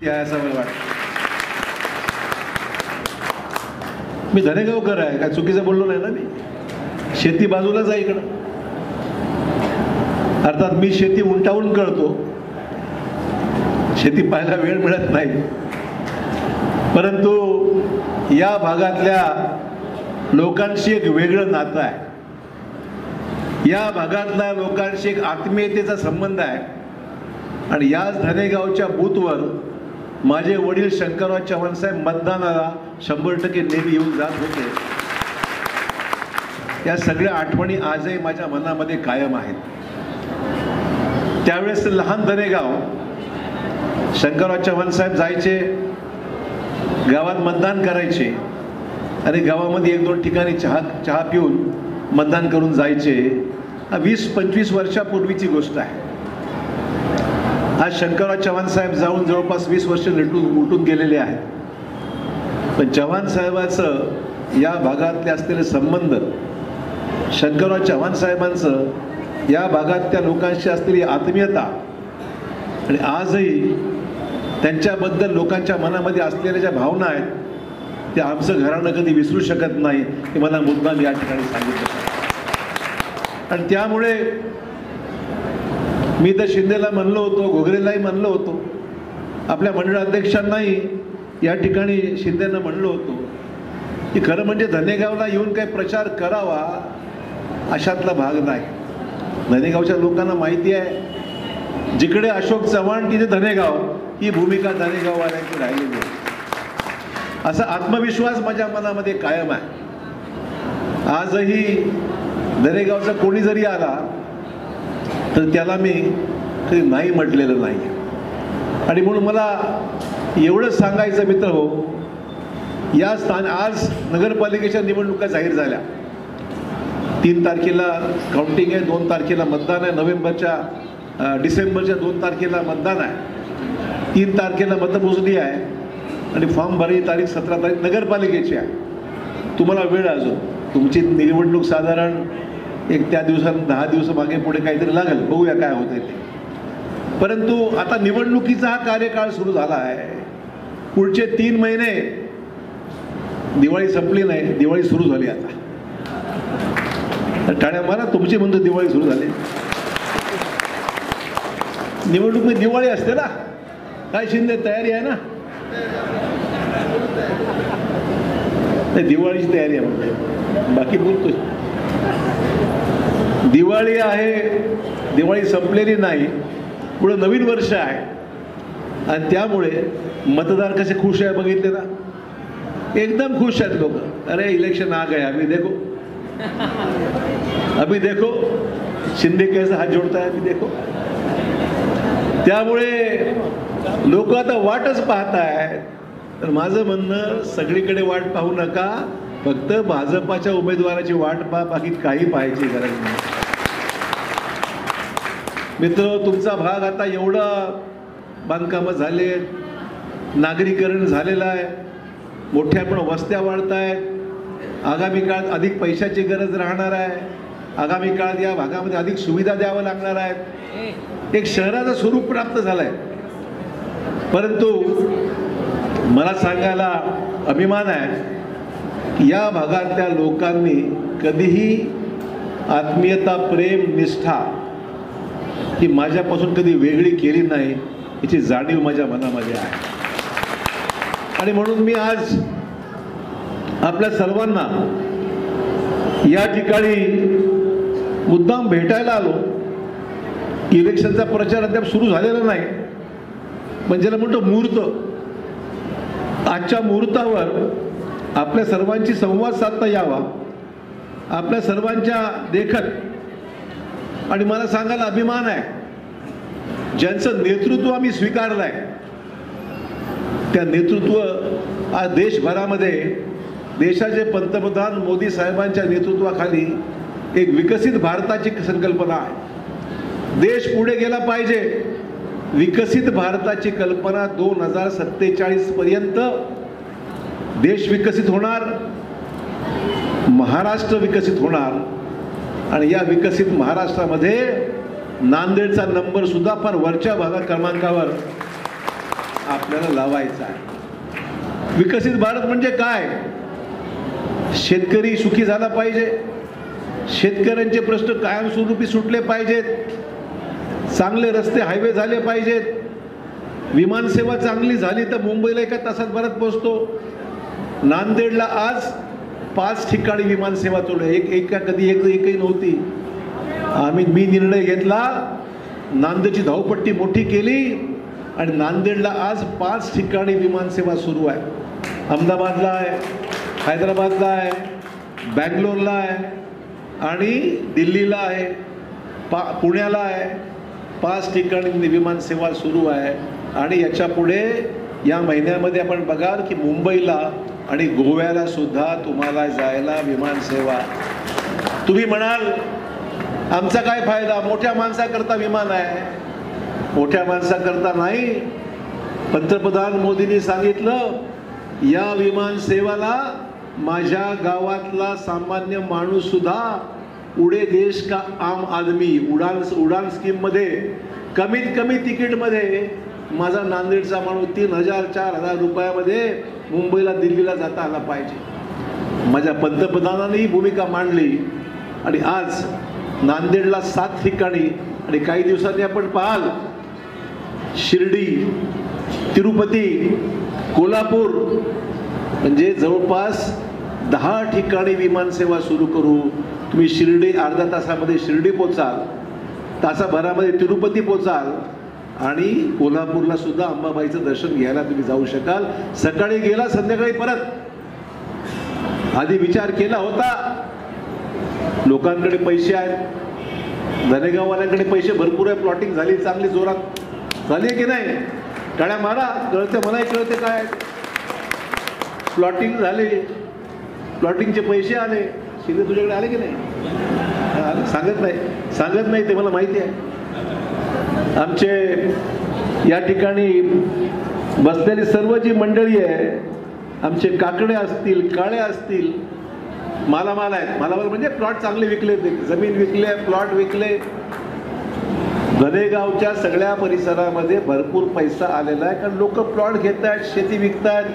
आहे असं मला वाटतं. मी धनेगावकर आहे, काय चुकीचं बोललो नाही ना मी. शेती बाजूलाच आहे इकडं. अर्थात मी शेती उंटावून कळतो, शेती पाहायला वेळ मिळत नाही, परंतु या भागातल्या लोकांशी एक वेगळं नातं आहे. या भागातल्या लोकांशी एक आत्मीयतेचा संबंध आहे. आणि याच धनेगावच्या बूथवर माझे वडील शंकरराव चव्हाण साहेब मतदानाला 100% नेहमी येऊन जात होते. या सगळ्या आठवणी आजही माझ्या मनामध्ये कायम आहेत. त्यावेळेस लहान धनेगाव, शंकरराव चव्हाण साहेब जायचे गावात मतदान करायचे आणि गावामध्ये 1-2 ठिकाणी चहा पिऊन मतदान करून जायचे. 20-25 वर्षापूर्वीची गोष्ट आहे. आज शंकरराव चव्हाण साहेब जाऊन जवळपास 20 वर्ष उलटून गेलेले आहेत. पण चव्हाण साहेबांचं या भागातले असलेले संबंध, शंकरराव चव्हाण साहेबांचं या भागातल्या लोकांशी असलेली आत्मीयता आणि आजही त्यांच्याबद्दल लोकांच्या मनामध्ये असलेल्या ज्या भावना आहेत त्या आमचं घराणं कधी विसरू शकत नाही, हे मला मुद्दाम या ठिकाणी सांगितलं. आणि त्यामुळे मी तर शिंदेला म्हणलो होतो, घोगरेलाही म्हणलो होतो, आपल्या मंडळ अध्यक्षांनाही या ठिकाणी शिंदेनं म्हणलो होतो की खरं म्हणजे धनेगावला येऊन काही प्रचार करावा अशातला भाग नाही. धनेगावच्या लोकांना माहिती आहे, जिकडे अशोक चव्हाण तिथे धनेगाव, ही भूमिका धनेगाववाल्यांची राहिलेली आहे. असा आत्मविश्वास माझ्या मनामध्ये कायम आहे. आजही धनेगावचा कोणी जरी आला तर त्याला मी कधी नाही म्हटलेलं नाही. आणि म्हणून मला एवढंच सांगायचं मित्र हो, या आज नगरपालिकेच्या निवडणुका जाहीर झाल्या. 3 तारखेला काउंटिंग आहे, 2 तारखेला मतदान आहे, डिसेंबरच्या 2 तारखेला मतदान आहे, 3 तारखेला मतमोजणी आहे आणि फॉर्म भरायची तारीख 17 तारीख नगरपालिकेची आहे. तुम्हाला वेळ अजून, तुमची निवडणूक साधारण त्या दिवसात 10 दिवस मागे पुढे काहीतरी लागेल, बघूया काय होतंय ते. परंतु आता निवडणुकीचा हा कार्यकाळ सुरू झाला आहे. पुढचे 3 महिने, दिवाळी संपली नाही, दिवाळी सुरू झाली. आता टाळ्या मारा, तुमची म्हणतो दिवाळी सुरू झाली. निवडणूक में दिवाळी असते ना. काय शिंदे, तयारी आहे ना? दिवाळीची तयारी आहे म्हणजे, बाकी बोलतोय. दिवाळी आहे, दिवाळी संपलेली नाही, पुढं नवीन वर्ष आहे. आणि त्यामुळे मतदार कसे खुश आहे बघितले ना, एकदम खुश आहेत लोक. अरे इलेक्शन आ गए, अभी देखो शिंदे कैसा हात जोडता है, अभी देखो. त्यामुळे लोक आता वाटच पाहत आहेत. तर माझं म्हणणं, सगळीकडे वाट पाहू नका, फक्त भाजपाच्या उमेदवाराची वाट पहा, बाकी काही पाहायची गरज नाही. मित्र, तुमचा भाग आता एवढं बांधकामं झाले, नागरीकरण झालेलं आहे, मोठ्या पण वस्त्या वाढत आहेत. आगामी काळात अधिक पैशाची गरज राहणार आहे. आगामी काळात या भागामध्ये अधिक सुविधा द्याव्या लागणार आहेत. एक शहराचं स्वरूप प्राप्त झालं आहे. परंतु मला सांगायला अभिमान आहे, या भागातल्या लोकांनी कधीही आत्मीयता, प्रेम, निष्ठा ही माझ्यापासून कधी वेगळी केली नाही, याची जाणीव माझ्या मनामध्ये आहे. आणि म्हणून मी आज आपल्या सर्वांना या ठिकाणी मुद्दाम भेटायला आलो. इलेक्शनचा प्रचार अद्याप सुरू झालेला नाही, पण ज्याला म्हणतो मुहूर्त, आजच्या मुहूर्तावर आपल्या सर्वांची संवाद साधता यावा, आपल्या सर्वांच्या देखत. आणि मला सांगायला अभिमान आहे, ज्यांचं नेतृत्व आम्ही स्वीकारलं आहे, त्या नेतृत्व आज देशभरामध्ये देशाचे पंतप्रधान मोदी साहेबांच्या नेतृत्वाखाली एक विकसित भारताची संकल्पना आहे. देश पुढे गेला पाहिजे. विकसित भारताची कल्पना 2047 पर्यंत देश विकसित होणार, महाराष्ट्र विकसित होणार. आणि या विकसित महाराष्ट्रामध्ये नांदेडचा नंबर सुद्धा फार वरच्या भागात क्रमांकावर आपल्याला लावायचा आहे. विकसित भारत म्हणजे काय? शेतकरी सुखी झाला पाहिजे, शेतकऱ्यांचे प्रश्न कायमस्वरूपी सुटले पाहिजेत, चांगले रस्ते हायवे झाले पाहिजेत, विमानसेवा चांगली झाली तर मुंबईला एका तासात भारत पोहोचतो. नांदेडला आज 5 ठिकाणी विमानसेवा चालू आहे. एकही नव्हती. मी निर्णय घेतला, नांदेडची धावपट्टी मोठी केली आणि नांदेडला आज 5 ठिकाणी विमानसेवा सुरू आहे. अहमदाबादला आहे, हैदराबादला आहे, बँगलोरला आहे आणि दिल्लीला आहे, पुण्याला आहे. 5 ठिकाणी विमानसेवा सुरू आहे. आणि याच्या पुढे या महिन्यामध्ये आपण बघाल की मुंबईला आणि गोव्याला सुद्धा तुम्हाला जायला विमानसेवा. तुम्ही म्हणाल आमचा काय फायदा, मोठ्या माणसाकरता विमान आहे. मोठ्या माणसाकरता नाही. पंतप्रधान मोदींनी सांगितलं या विमानसेवाला माझ्या गावातला सामान्य माणूस सुद्धा उडे देश का आम आदमी उडान स्कीम मध्ये कमीत कमी तिकीटमध्ये माझा नांदेडचा माणूस 3,000-4,000 रुपयामध्ये मुंबईला दिल्लीला जाता आला पाहिजे. माझ्या पंतप्रधानांनी ही भूमिका मांडली आणि आज नांदेडला 7 ठिकाणी आणि काही दिवसांनी आपण पाहाल शिर्डी, तिरुपती, कोल्हापूर म्हणजे जवळपास 10 ठिकाणी विमानसेवा सुरू करू. तुम्ही शिर्डी अर्ध्या तासामध्ये शिर्डी पोचाल, तासाभरामध्ये तिरुपती पोचाल आणि कोल्हापूरला सुद्धा अंबाबाईचं दर्शन घ्यायला तुम्ही जाऊ शकाल. सकाळी गेला संध्याकाळी परत. आधी विचार केला होता लोकांकडे पैसे आहेत, धनेगाववाल्यांकडे पैसे भरपूर आहे, प्लॉटिंग झाली चांगली जोरात झाली की नाही? टाळ्या मारा. कळते, मलाही कळते काय. प्लॉटिंग झाले, प्लॉटिंगचे पैसे आले. शिंदे तुझ्याकडे आले की नाही? सांगत नाही ते मला माहिती आहे. आमचे या ठिकाणी बसलेली सर्व जी मंडळी आहे, आमचे काकडे असतील, काळे असतील, मालामाल आहेत. मालामाल म्हणजे प्लॉट चांगले विकले, जमीन विकले, प्लॉट विकले. धनेगावच्या सगळ्या परिसरामध्ये भरपूर पैसा आलेला आहे, कारण लोक प्लॉट घेत आहेत, शेती विकतायत.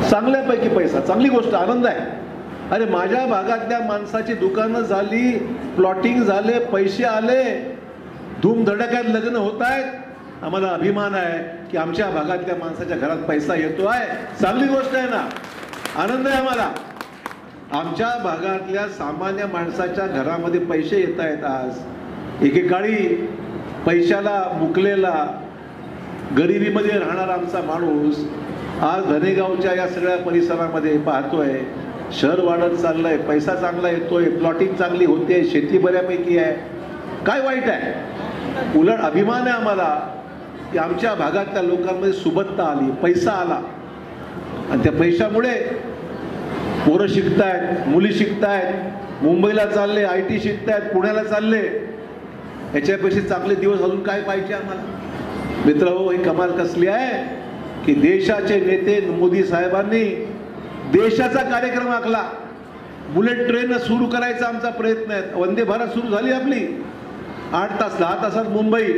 चांगल्यापैकी पैसा, चांगली गोष्ट, आनंद आहे. अरे माझ्या भागातल्या माणसाची दुकानं झाली, प्लॉटिंग झाले, पैसे आले, धूमधडक्यात लग्न होत आहेत. आम्हाला अभिमान आहे की आमच्या भागातल्या माणसाच्या घरात पैसा येतो आहे. चांगली गोष्ट आहे ना, आनंद आहे आम्हाला. आमच्या भागातल्या सामान्य माणसाच्या घरामध्ये पैसे येत आहेत. आज एकेकाळी पैशाला मुकलेला, गरिबीमध्ये राहणारा आमचा माणूस आज धनेगावच्या या सगळ्या परिसरामध्ये पाहतोय शहर वाढत चाललंय, पैसा चांगला येतोय, प्लॉटिंग चांगली होते, शेती बऱ्यापैकी आहे. काय वाईट आहे? उलट अभिमान आहे आम्हाला की आमच्या भागातल्या लोकांमध्ये सुबत्ता आली, पैसा आला आणि त्या पैशामुळे पोरं शिकतायत, मुली शिकतायत, मुंबईला चालले, IT शिकतायत, पुण्याला चालले. याच्यापेक्षा चांगले दिवस अजून काय पाहिजे आम्हाला? मित्रहो, ही कमाल कसली आहे की देशाचे नेते मोदी साहेबांनी देशाचा कार्यक्रम आखला. बुलेट ट्रेन सुरू करायचा आमचा प्रयत्न आहे. वंदे भारत सुरू झाली आपली, 8 तास 10 तासात मुंबई.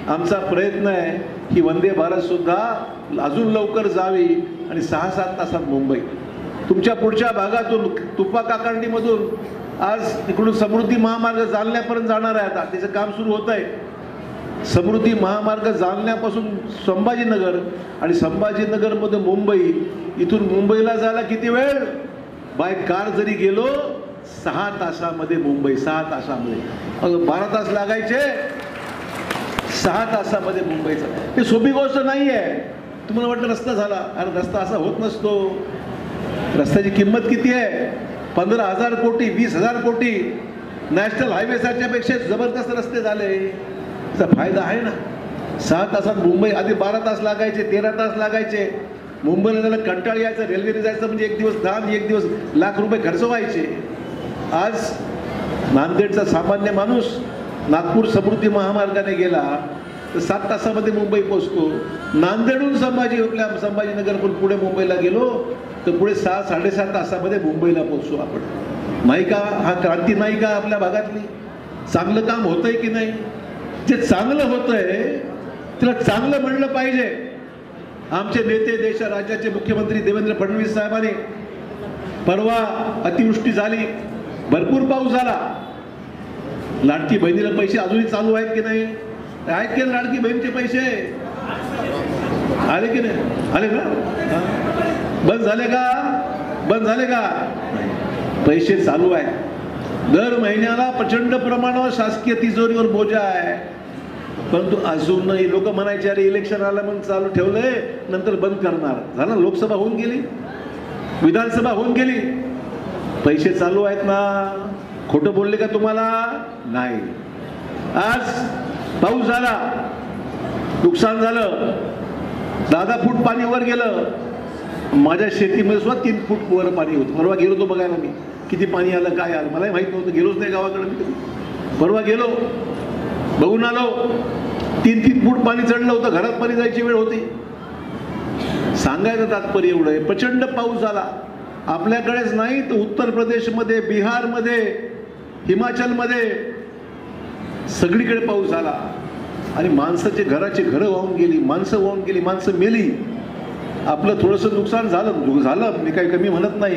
आमचा प्रयत्न आहे की वंदे भारत सुद्धा अजून लवकर जावी आणि 6-7 तासात मुंबई. तुमच्या पुढच्या भागातून तुपा काकांडीमधून आज इकडून समृद्धी महामार्ग जालन्यापर्यंत जाणार आहे. आता त्याचं काम सुरू होत आहे. समृद्धी महामार्ग जालन्यापासून संभाजीनगर आणि संभाजीनगरमध्ये मुंबई. इथून मुंबईला जायला किती वेळ? बाय कार जरी गेलो 6 तासामध्ये मुंबई. 6 तासामध्ये 12 तास लागायचे, 6 तासामध्ये मुंबईचा. हे सोपी गोष्ट नाही आहे. तुम्हाला वाटतं रस्ता झाला, अरे रस्ता असा होत नसतो. रस्त्याची किंमत किती आहे? 15,000 कोटी, 20,000 कोटी. नॅशनल हायवे सारख्यापेक्षा जबरदस्त रस्ते झाले. त्याचा फायदा आहे ना. 6 तासात मुंबई. आधी 12 तास लागायचे, 13 तास लागायचे. मुंबईला जायला कंटाळ यायचं, रेल्वेने जायचं म्हणजे 1 दिवस दान, 1 दिवस लाख रुपये खर्च व्हायचे. आज नांदेडचा सामान्य माणूस नागपूर समृद्धी महामार्गाने गेला तर 7 तासामध्ये मुंबई पोहोचतो. नांदेडहून संभाजीनगर पुढे मुंबईला गेलो तर पुढे 6-7.5 तासामध्ये मुंबईला पोहोचतो आपण. नाही का हा क्रांती? नाही का आपल्या भागातली? चांगलं काम होतंय की नाही? जे चांगलं होतंय त्याला चांगलं म्हणलं पाहिजे. आमचे नेते देशा राज्याचे मुख्यमंत्री देवेंद्र फडणवीस साहेबांनी परवा अतिवृष्टी झाली, भरपूर पाऊस झाला, लाडकी बहिणीला पैसे अजूनही चालू आहेत की नाही? आहेत की लाडकी बहिणीचे पैसे आले की नाही? आले का? बंद झाले का? बंद झाले का? पैसे चालू आहेत. दर महिन्याला प्रचंड प्रमाणावर शासकीय तिजोरीवर बोजा आहे. परंतु अजूनही लोक म्हणायचे अरे इलेक्शन आलं मग चालू ठेवलंय, नंतर बंद करणार. झालं, लोकसभा होऊन गेली, विधानसभा होऊन गेली, पैसे चालू आहेत ना. खोटं बोलले का तुम्हाला? नाही. आज पाऊस झाला, नुकसान झालं, 10 फूट पाणी वर गेलं. माझ्या शेतीमध्ये सुद्धा 3 फूट वर पाणी होतं. परवा गेलो तो बघायला मी, किती पाणी आलं काय आलं मलाही माहित नव्हतं, गेलोच नाही गावाकडे मी कधी. परवा गेलो, बघून आलो, 3 फूट पाणी चढलं होतं, घरात पाणी जायची वेळ होती. सांगायचं तात्पर्य एवढं आहे, प्रचंड पाऊस झाला. आपल्याकडेच नाही तर उत्तर प्रदेशमध्ये, बिहारमध्ये, हिमाचलमध्ये सगळीकडे पाऊस झाला आणि माणसाचे घराची घरं वाहून गेली, माणसं वाहून गेली, माणसं मेली. आपलं थोडंसं नुकसान झालं, मी काही कमी म्हणत नाही.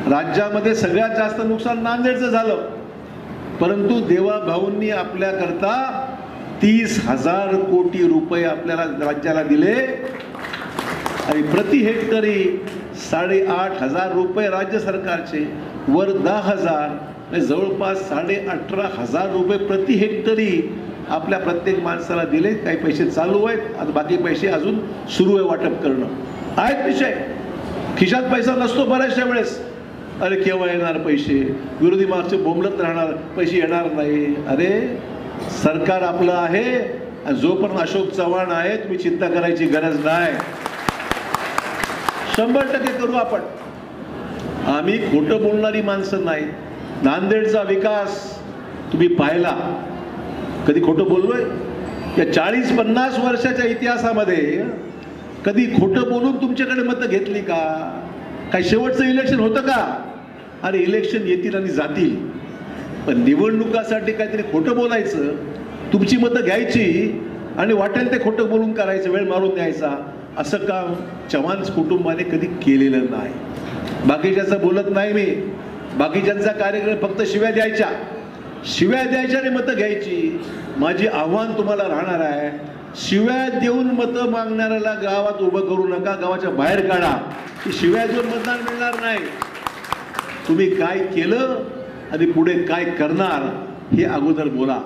राज्यामध्ये सगळ्यात जास्त नुकसान नांदेडचं झालं, परंतु देवाभाऊंनी आपल्याकरता 30,000 कोटी रुपये आपल्याला राज्याला दिले आणि प्रति हेक्टरी 8,500 रुपये राज्य सरकारचे, वर 10,000, जवळपास 18,500 रुपये प्रति हेक्टरी आपल्या प्रत्येक माणसाला दिले. काही पैसे चालू आहेत, आता बाकी पैसे अजून सुरू आहे वाटप करणं. आहेत विषय, खिशात पैसा नसतो बऱ्याचशा वेळेस. अरे केव्हा येणार पैसे, विरोधी मागचे बोंबलत राहणार, पैसे येणार नाही. अरे सरकार आपलं आहे आणि जोपर्यंत अशोक चव्हाण आहे तुम्ही चिंता करायची गरज नाही. 100% करू आपण. आम्ही खोटं बोलणारी माणसं नाही. नांदेडचा विकास तुम्ही पाहिला, कधी खोटं बोललोय? या 40-50 वर्षाच्या इतिहासामध्ये कधी खोटं बोलून तुमच्याकडे मतं घेतली का? काही शेवटचं इलेक्शन होतं का? अरे इलेक्शन येतील आणि जातील, पण निवडणुकासाठी काहीतरी खोटं बोलायचं, तुमची मतं घ्यायची आणि वाटेल ते खोटं बोलून करायचं, वेळ मारून द्यायचा. असं काम चव्हाण कुटुंबाने कधी केलेलं नाही. बाकीच्याचं बोलत नाही मी. बाकीच्यांचा कार्यक्रम फक्त शिव्या द्यायच्या आणि मतं घ्यायची. माझी आव्हान तुम्हाला राहणार आहे, शिव्या देऊन मतं मागणाऱ्याला गावात उभं करू नका, गावाच्या बाहेर काढा. शिव्या देऊन मतदान मिळणार नाही. तुम्ही काय केलं आणि पुढे काय करणार हे अगोदर बोला.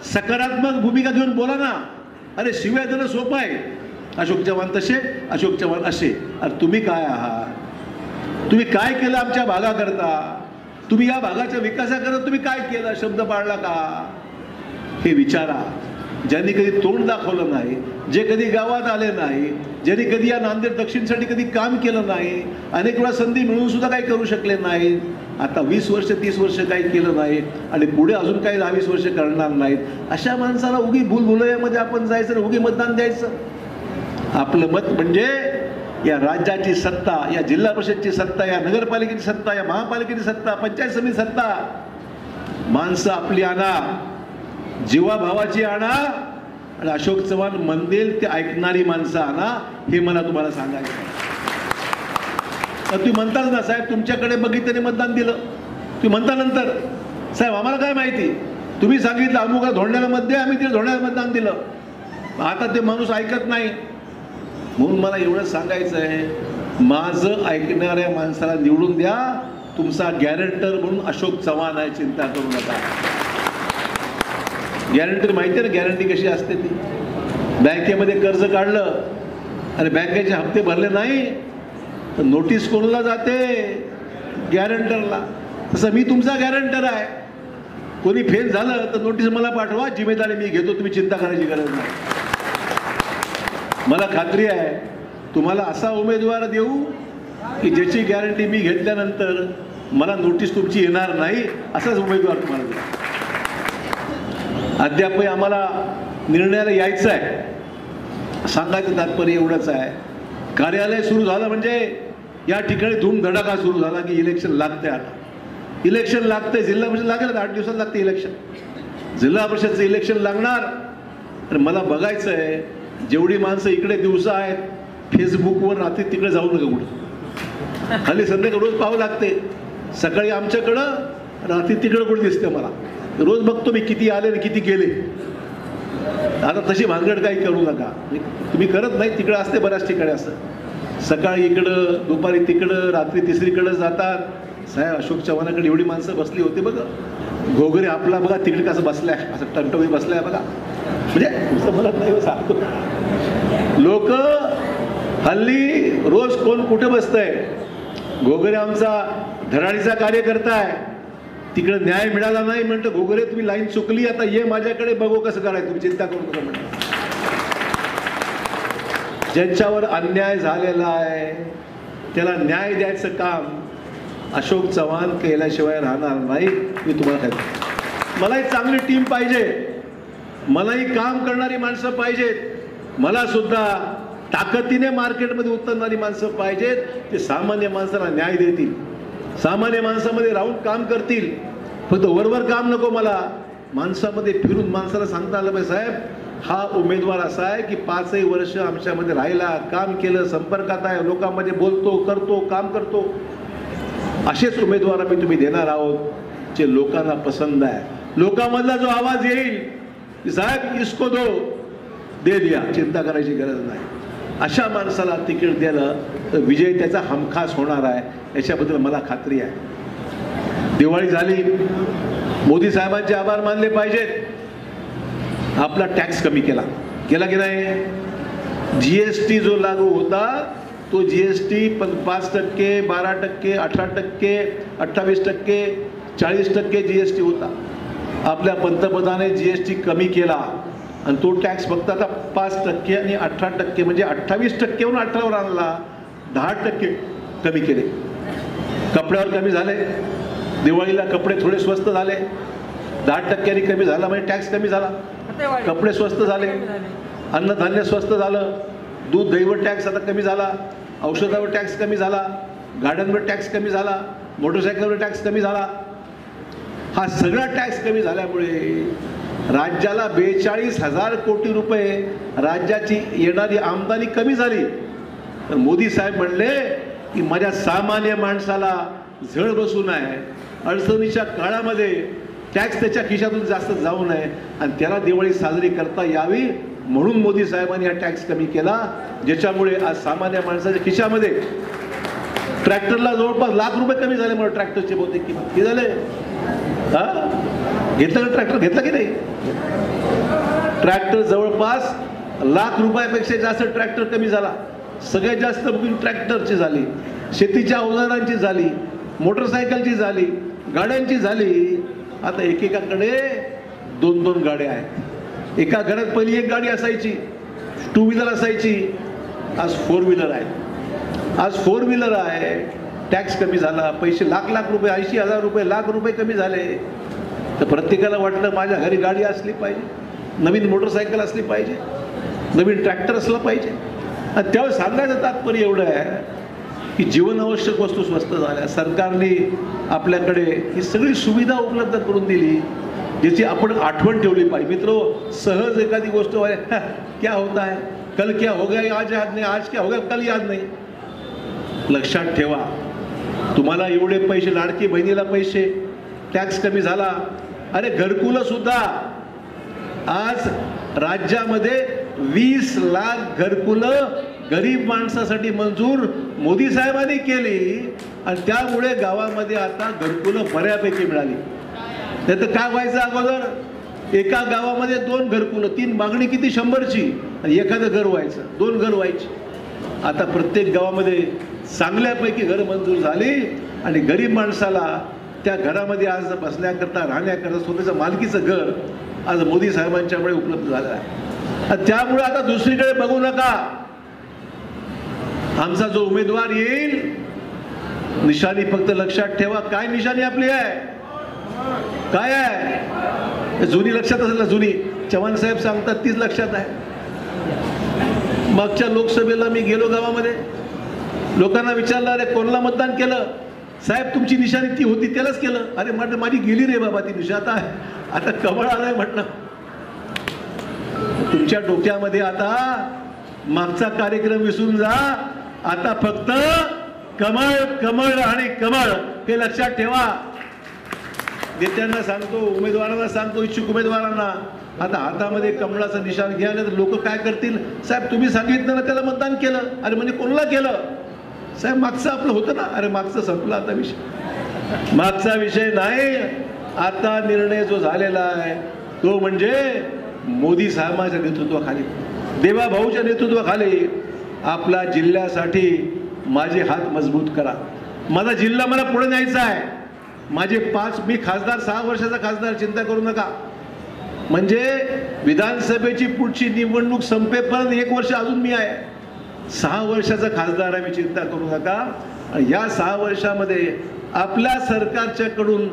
सकारात्मक भूमिका घेऊन बोला ना. अरे शिव्या देणं सोपं आहे. अशोक चव्हाण तसे, अशोक चव्हाण असे. अरे तुम्ही काय आहात? तुम्ही काय केलं आमच्या भागाकरता? तुम्ही या भागाच्या विकासाकरता तुम्ही काय केलं? शब्द पाळला का? हे विचारा. ज्यांनी कधी तोंड दाखवलं नाही, जे कधी गावात आले नाही, ज्यांनी कधी या नांदेड दक्षिणसाठी कधी काम केलं नाही, अनेक वेळा संधी मिळून सुद्धा काही करू शकले नाही, आता 20 वर्ष 30 वर्ष काही केलं नाही आणि पुढे अजून काही 10-20 वर्ष करणार नाहीत, अशा माणसाला उगी भूलभुलैयामध्ये आपण जायचं, उगी मतदान द्यायचं. आपलं मत म्हणजे या राज्याची सत्ता, या जिल्हा परिषदची सत्ता, या नगरपालिकेची सत्ता, या महापालिकेची सत्ता, पंचायत समिती सत्ता. माणसं आपली आणा, जीवाभावाची आणा आणि अशोक चव्हाण म्हणतील ते ऐकणारी माणसं आणा. हे मला तुम्हाला सांगायचं आहे. तर तुम्ही म्हणताच ना साहेब तुमच्याकडे बघितल्याने मतदान दिलं, तुम्ही म्हणता नंतर साहेब आम्हाला काय माहिती, तुम्ही सांगितलं अमुका धोंड्याला मत द्या, आम्ही तिला धोंड्याला मतदान दिलं. आता ते माणूस ऐकत नाही. म्हणून मला एवढं सांगायचं आहे, माझं ऐकणाऱ्या माणसाला निवडून द्या. तुमचा गॅरंटर म्हणून अशोक चव्हाण आहे, चिंता करू नका. गॅरंटी माहिती आहे ना, गॅरंटी कशी असते ती. बँकेमध्ये कर्ज काढलं आणि बँकेचे हप्ते भरले नाही तर नोटीस कोणाला जाते? गॅरंटरला. तसं मी तुमचा गॅरंटर आहे. कोणी फेल झालं तर नोटीस मला पाठवा, जिम्मेदारी मी घेतो, तुम्ही चिंता करायची गरज नाही. मला खात्री आहे तुम्हाला असा उमेदवार देऊ की ज्याची गॅरंटी मी घेतल्यानंतर मला नोटीस तुमची येणार नाही, असाच उमेदवार तुम्हाला देऊ. अद्यापही आम्हाला निर्णयाला यायचं आहे. सांगायचं तात्पर्य एवढंच आहे, कार्यालय सुरू झालं म्हणजे या ठिकाणी धूमधडाका सुरू झाला की इलेक्शन लागते. आता इलेक्शन लागते, जिल्हा परिषद लागेल, 8 दिवसात लागते इलेक्शन. जिल्हा परिषदचं इलेक्शन लागणार. तर मला बघायचं आहे जेवढी माणसं इकडे दिवसा आहेत फेसबुकवर रात्री तिकडे जाऊ नका कुठं, खाली संध्याकाळी रोज पाहावं लागते. सकाळी आमच्याकडं, रात्री तिकडं कुठं दिसते मला. रोज बघतो मी किती आले आणि किती गेले. आता तशी भानगड काही करू नका, तुम्ही करत नाही. तिकडं असते बऱ्याच ठिकाणी असं, सकाळी इकडं, दुपारी तिकडं, रात्री तिसरीकडं जातात. साहेब अशोक चव्हाणाकडे एवढी माणसं बसली होती बघा. घोगरे आपला बघा तिकडे कसं बसलाय, असं टमटमी बसलाय बघा. म्हणजे म्हणत नाही सांगतो. लोक हल्ली रोज कोण कुठे बसतंय. घोगरे आमचा धडाडीचा कार्यकर्ता आहे, तिकडे न्याय मिळाला नाही म्हणतो घोगरे तुम्ही लाईन चुकली, आता ये माझ्याकडे बघू कसं करायचं, तुम्ही चिंता करू नका म्हणतो. ज्यांच्यावर अन्याय झालेला आहे त्याला न्याय द्यायचं काम अशोक चव्हाण केल्याशिवाय राहणार नाही. मी तुम्हाला सांगतो, मलाही चांगली टीम पाहिजे, मलाही काम करणारी माणसं पाहिजेत, मला सुद्धा ताकदीने मार्केटमध्ये उतरणारी माणसं पाहिजेत. ते सामान्य माणसाला न्याय देतील, सामान्य माणसामध्ये राहून काम करतील. फक्त वरवर काम नको मला, माणसामध्ये फिरून माणसाला सांगता आलं पाहिजे साहेब हा उमेदवार असा आहे की 5 वर्ष आमच्यामध्ये राहिला, काम केलं, संपर्कात आहे, लोकांमध्ये बोलतो, करतो, काम करतो. असेच उमेदवार आम्ही तुम्ही देणार आहोत जे लोकांना पसंत आहे. लोकांमधला जो आवाज येईल की साहेब इसको दो, दे दिया, चिंता करायची गरज नाही, अशा माणसाला तिकीट दिलं तर विजय त्याचा हमखास होणार आहे, याच्याबद्दल मला खात्री आहे. दिवाळी झाली, मोदी साहेबांचे आभार मानले पाहिजेत. आपला टॅक्स कमी केला की नाही. जीएसटी जो लागू होता तो जीएसटी 5%, 12%, 18%, 28%, 40% जीएसटी होता. आपल्या पंतप्रधानाने जीएसटी कमी केला आणि तो टॅक्स फक्त आता 5% आणि 18% म्हणजे 28%वरून 18वर आणला. 10% कमी केले. कपड्यावर कमी झाले, दिवाळीला कपडे थोडे स्वस्त झाले. 10% कमी झाला म्हणजे टॅक्स कमी झाला, कपडे स्वस्त झाले, अन्नधान्य स्वस्त झालं, दूध दहीवर टॅक्स आता कमी झाला, औषधावर टॅक्स कमी झाला, गाड्यांवर टॅक्स कमी झाला, मोटरसायकलवर टॅक्स कमी झाला. हा सगळा टॅक्स कमी झाल्यामुळे राज्याला 42,000 कोटी रुपये राज्याची येणारी आमदानी कमी झाली. तर मोदी साहेब म्हणले की माझ्या सामान्य माणसाला झळ बसू नये, अडचणीच्या काळामध्ये टॅक्स त्याच्या खिशातून जास्त जाऊ नये आणि त्याला दिवाळी साजरी करता यावी म्हणून मोदी साहेबांनी हा टॅक्स कमी केला, ज्याच्यामुळे आज सामान्य माणसाच्या खिशामध्ये ट्रॅक्टरला जवळपास ₹1,00,000 कमी झाले. मला ट्रॅक्टरचे बहुतेक किंमत किती झाले, हा घेतलं का ट्रॅक्टर, घेतला की नाही. ट्रॅक्टर जवळपास ₹1,00,000पेक्षा जास्त ट्रॅक्टर कमी झाला. सगळ्यात जास्त बुकिंग ट्रॅक्टरची झाली, शेतीच्या अवजारांची झाली, मोटरसायकलची झाली, गाड्यांची झाली. आता एकेकाकडे 2-2 गाड्या आहेत. एका घरात पहिली एक गाडी असायची, 2 व्हीलर असायची, आज 4 व्हीलर आहे. आज 4 व्हीलर आहे. टॅक्स कमी झाला, पैसे लाख रुपये, 80,000 रुपये, ₹1,00,000 कमी झाले. तर प्रत्येकाला वाटलं माझ्या घरी गाडी असली पाहिजे, नवीन मोटरसायकल असली पाहिजे, नवीन ट्रॅक्टर असलं पाहिजे. आणि त्यावेळेस सांगायचं तात्पर्य एवढं आहे की जीवनावश्यक वस्तू स्वस्त झाल्या. सरकारने आपल्याकडे ही सगळी सुविधा उपलब्ध करून दिली ज्याची आपण आठवण ठेवली पाहिजे. मित्रो, सहज एखादी गोष्ट क्या होता है कल, क्या हो गया आज याद नहीं, आज क्या हो गया कल याद नहीं. लक्षात ठेवा, तुम्हाला एवढे पैसे, लाडकी बहिणीला पैसे, टॅक्स कमी झाला. अरे घरकुलं सुद्धा आज राज्यामध्ये 20 लाख घरकुलं गरीब माणसासाठी मंजूर मोदी साहेबांनी केली आणि त्यामुळे गावामध्ये आता घरकुलं बऱ्यापैकी मिळाली. नाही तर काय व्हायचं अगोदर, एका गावामध्ये 2 घरकुलं, 3 मागणी किती 100ची आणि एखादं घर व्हायचं, 2 घर व्हायची. आता प्रत्येक गावामध्ये चांगल्यापैकी घर मंजूर झाली आणि गरीब माणसाला त्या घरामध्ये आज बसण्याकरता, राहण्याकरता स्वतःचं मालकीचं घर आज मोदी साहेबांच्यामुळे उपलब्ध झालं आहे. त्यामुळे आता दुसरीकडे बघू नका. आमचा जो उमेदवार येईल, निशाणी फक्त लक्षात ठेवा. काय निशाणी आपली आहे, काय आहे, जुनी लक्षात असेल ना, जुनी चव्हाण साहेब सांगतात तीच लक्षात आहे. मागच्या लोकसभेला मी गेलो गावामध्ये, लोकांना विचारलं अरे कोणाला मतदान केलं, साहेब तुमची निशाणी ती होती त्यालाच केलं. अरे म्हटलं माझी गेली रे बाबा ती निशाणी, आता कमळ आलाय म्हटलं. तुमच्या डोक्यामध्ये आता मागचा कार्यक्रम विसरून जा. आता फक्त कमळ कमळ आणि कमळ हे लक्षात ठेवा. नेत्यांना सांगतो, उमेदवारांना सांगतो, इच्छुक उमेदवारांना, आता हातामध्ये कमळाचं निशाण घ्या, नाही तर लोक काय करतील. साहेब तुम्ही सांगितलं ना त्याला मतदान केलं. अरे म्हणजे कोणाला केलं साहेब? मागचं आपलं होतं ना. अरे मागचं संपलं आता विषय. मागचा विषय नाही. आता निर्णय जो झालेला आहे तो म्हणजे मोदी साहेबांच्या नेतृत्वाखाली, देवा भाऊच्या नेतृत्वाखाली आपला जिल्ह्यासाठी माझे हात मजबूत करा. माझा जिल्हा मला पुढे न्यायचा आहे. माझे मी खासदार 6 वर्षाचा खासदार, चिंता करू नका. म्हणजे विधानसभेची पुढची निवडणूक संपेपर्यंत 1 वर्ष अजून मी आहे. 6 वर्षाचा खासदार आहे मी, चिंता करू नका. या 6 वर्षामध्ये आपल्या सरकारच्याकडून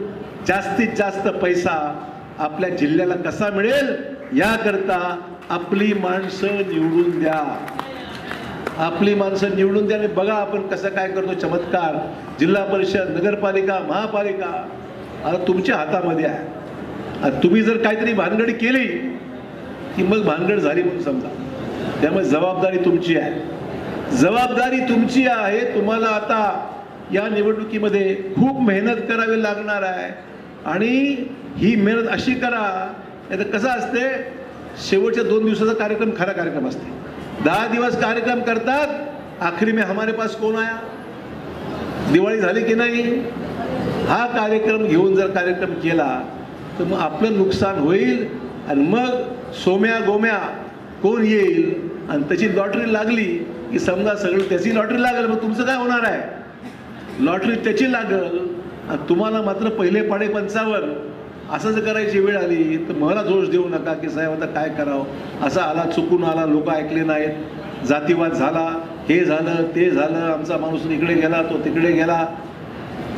जास्तीत जास्त पैसा आपल्या जिल्ह्याला कसा मिळेल याकरता आपली माणसं निवडून द्या. आपली माणसं निवडून द्या आणि बघा आपण कसं काय करतो चमत्कार. जिल्हा परिषद, नगरपालिका, महापालिका आता तुमच्या हातामध्ये आहे. तुम्ही जर काहीतरी भानगडी केली की मग भानगड झाली म्हणून समजा. त्यामुळे जबाबदारी तुमची आहे. जबाबदारी तुमची आहे. तुम्हाला आता या निवडणुकीमध्ये खूप मेहनत करावी लागणार आहे आणि ही मेहनत अशी करा. नाही तर कसं असते, शेवटच्या 2 दिवसाचा कार्यक्रम खरा कार्यक्रम असते. 10 दिवस कार्यक्रम करतात, आखरी में हमारे पास कौन आया, दिवाळी झाली की नाही. हा कार्यक्रम घेऊन जर कार्यक्रम केला तर मग आपलं नुकसान होईल आणि मग सोम्या गोम्या कोण येईल आणि त्याची लॉटरी लागली की समजा सगळं त्याची लॉटरी लागेल. मग तुमचं काय होणार आहे? लॉटरी त्याची लागल आणि तुम्हाला मात्र पहिले पाडे पंचावर. असं जर करायची वेळ आली तर मला दोष देऊ नका की साहेब आता काय करावं, असा आला, चुकून आला, लोक ऐकले नाहीत, जातीवाद झाला, हे झालं ते झालं, आमचा माणूस इकडे गेला तो तिकडे गेला.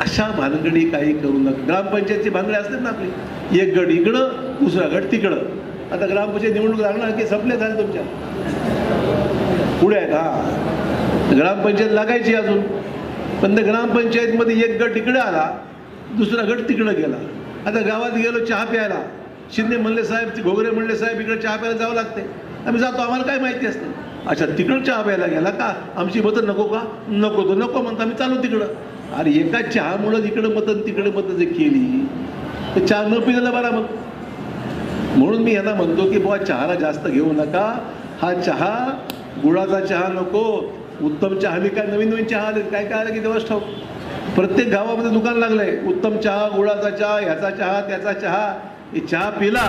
अशा भानगडी काही करू नका. ग्रामपंचायतची भानगडी असते ना आपली, एक गट इकडं दुसरा गट तिकडं. आता ग्रामपंचायत निवडणूक लागणार की संपले झाले तुमच्या पुढे आहेत. हा ग्रामपंचायत लागायची अजून, पण त्या ग्रामपंचायतमध्ये एक गट इकडे आला, दुसरा गट तिकडे गेला. आता गावात गेलो चहा प्यायला, शिंदे म्हणले साहेब, घोगरे म्हणले साहेब इकडे चहा प्यायला जावं लागते. आम्ही जातो, आम्हाला काय माहिती असते. अच्छा तिकडं चहा प्यायला गेला का, आमची मतं नको का, नको तो नको म्हणतो आम्ही चालू तिकडं. अरे एका चहामुळं इकडं मतं तिकडे मतं जर केली तर चहा न पिलेला बरा. मग म्हणून मी यांना म्हणतो की बाबा चहाला जास्त घेऊ नका. हा चहा गुळाचा चहा नको, उत्तम चहा. मी काय नवीन नवीन चहा आले काय काय आलं की देवाच ठाऊक. प्रत्येक गावामध्ये दुकान लागलंय, उत्तम चहा, गुळाचा चहा, ह्याचा चहा त्याचा चहा. हे चहा पिला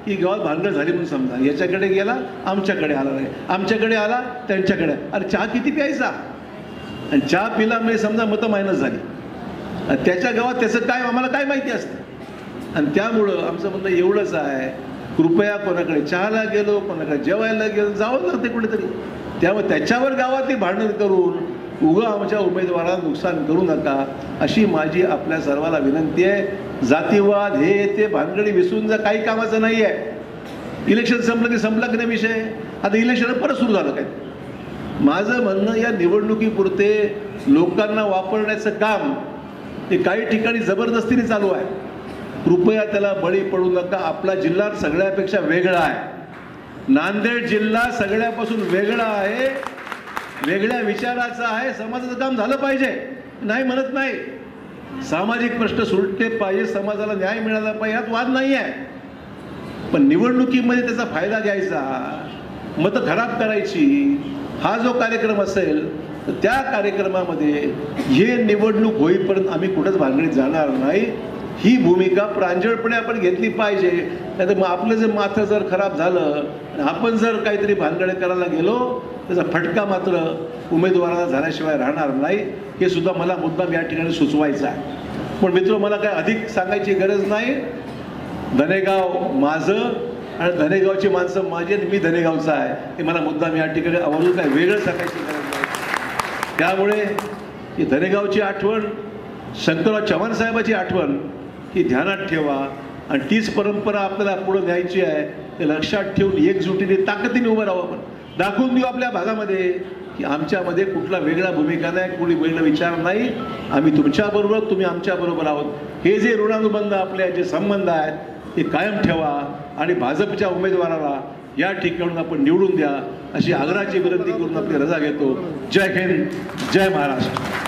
की गावात भानगड झाली म्हणून समजा. याच्याकडे गेला आमच्याकडे आला नाही, आमच्याकडे आला त्यांच्याकडे. अरे चहा किती प्यायचा आणि चहा पिला म्हणजे समजा मतं मायनस झाली. त्याच्या गावात त्याचं काय आम्हाला काय माहिती असतं. आणि त्यामुळं आमचं म्हणणं एवढंच आहे, कृपया कोणाकडे चहाला गेलो, कोणाकडे जेवायला गेलो, जावं लागते कुठेतरी. त्यामुळे त्याच्यावर गावातली भांडण करून उगा आमच्या उमेदवाराला नुकसान करू नका अशी माझी आपल्या सर्वांना विनंती आहे. जातीवाद हे ते भानगडी विसरून जा, काही कामाचं नाही आहे. इलेक्शन संपलं की संपला की नाही विषय. आता इलेक्शन परत सुरू झालं काय. माझं म्हणणं या निवडणुकीपुरते लोकांना वापरण्याचं काम हे काही ठिकाणी जबरदस्तीने चालू आहे. कृपया त्याला बळी पडू नका. आपला जिल्हा सगळ्यापेक्षा वेगळा आहे. नांदेड जिल्हा सगळ्यापासून वेगळा आहे, वेगळ्या विचाराचा आहे. समाजाचं काम झालं पाहिजे, नाही म्हणत नाही. सामाजिक प्रश्न सुटले पाहिजे, समाजाला न्याय मिळाला पाहिजे, यात वाद नाही आहे. पण निवडणुकीमध्ये त्याचा फायदा घ्यायचा, मतं खराब करायची, हा जो कार्यक्रम असेल तर त्या कार्यक्रमामध्ये हे निवडणूक होईपर्यंत आम्ही कुठंच भानगडीत जाणार नाही. ही भूमिका प्रांजळपणे आपण घेतली पाहिजे. नाहीतर मग आपलं जर माथं जर खराब झालं, आपण जर काहीतरी भानगडे करायला गेलो त्याचा फटका मात्र उमेदवाराला झाल्याशिवाय राहणार नाही. हे सुद्धा मला मुद्दाम या ठिकाणी सुचवायचं आहे. पण मित्र मला काय अधिक सांगायची गरज नाही. धनेगाव माझं आणि धनेगावची माणसं माझी आणि मी धनेगावचा आहे हे मला मुद्दाम या ठिकाणी आवर्जून काय वेगळं सांगायची गरज नाही. त्यामुळे ही धनेगावची आठवण, शंकरराव चव्हाण साहेबाची आठवण ही ध्यानात ठेवा आणि तीच परंपरा आपल्याला पुढे न्यायची आहे. ते लक्षात ठेवून एकजुटीने ताकदीने उभं राहू. आपण दाखवून देऊ आपल्या भागामध्ये की आमच्यामध्ये कुठला वेगळा भूमिका नाही, कुणी वेगळा विचार नाही. आम्ही तुमच्याबरोबर, तुम्ही आमच्याबरोबर आहोत. हे जे ऋणानुबंध आपले जे संबंध आहेत ते कायम ठेवा आणि भाजपच्या उमेदवाराला या ठिकाणून आपण निवडून द्या अशी आग्रहाची विनंती करून आपली रजा घेतो. जय हिंद, जय महाराष्ट्र.